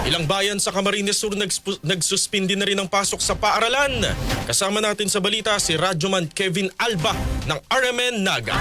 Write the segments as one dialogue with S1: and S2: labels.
S1: Ilang bayan sa Camarines Sur nagsuspindi na rin ang pasok sa paaralan. Kasama natin sa balita si Radyoman Kevin Alba ng RMN Naga.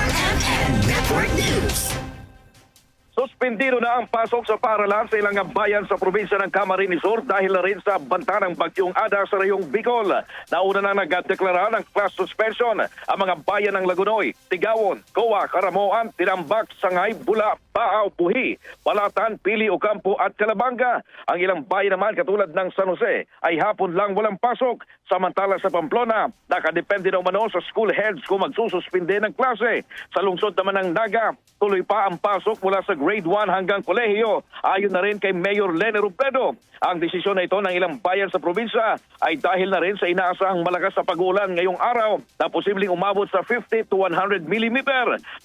S2: Suspendido na ang pasok sa paaralan sa ilang bayan sa probinsya ng Camarines Sur dahil na rin sa banta ng bagyong Ada sa rayong Bicol. Nauna na nagdeklara ng class suspension ang mga bayan ng Lagunoy, Tigawon, Coa, Caramoan, Tinambak, Sangay, Bula, Paaw, Puhi, Balatan, Pili, Ocampo at Calabanga. Ang ilang bayan naman katulad ng San Jose ay hapon lang walang pasok. Samantala sa Pamplona, nakadepende na umano sa school heads kung magsususpinde ng klase. Sa lungsod naman ng Naga, tuloy pa ang pasok mula sa grade 1 hanggang kolehiyo. Ayon na rin kay Mayor Lene Robredo. Ang desisyon na ito ng ilang bayan sa probinsya ay dahil na rin sa inaasahang malakas sa pag-ulan ngayong araw na posibleng umabot sa 50 to 100 mm.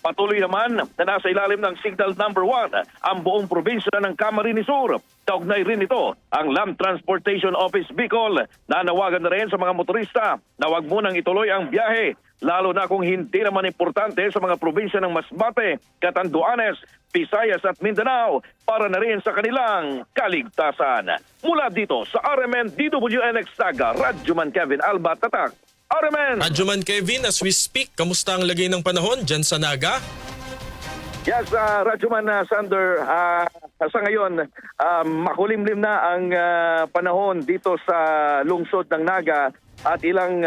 S2: Patuloy naman na nasa ilalim ng signal number 1 ang buong probinsya ng Camarines Sur. Kaugnay rin ito ang Land Transportation Office Bicol. Nanawagan na rin sa mga motorista na huwag munang ituloy ang biyahe, lalo na kung hindi naman importante sa mga probinsya ng Masbate, Catanduanes, Visayas at Mindanao para na rin sa kanilang kaligtasan. Mula dito sa RMN DWNX Naga, Radyoman Kevin Alba, Tatak, RMN!
S1: Radyoman Kevin, as we speak, kamusta ang lagay ng panahon dyan sa Naga?
S2: Yes, Radyoman Sander, sa ngayon, makulimlim na ang panahon dito sa lungsod ng Naga at ilang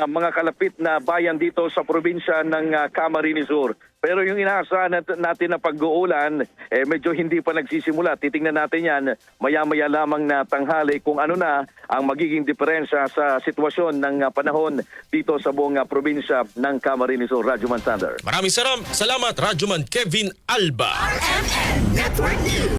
S2: mga kalapit na bayan dito sa probinsya ng Camarines Sur. Pero yung inaasahan natin na pag-uulan, medyo hindi pa nagsisimula. Titingnan natin yan maya-maya lamang na tanghali kung ano na ang magiging diferensya sa sitwasyon ng panahon dito sa buong probinsya ng Camarines Sur. Radyoman Sander.
S1: Maraming salamat, Radyoman Kevin Alba.
S3: RMN Network News.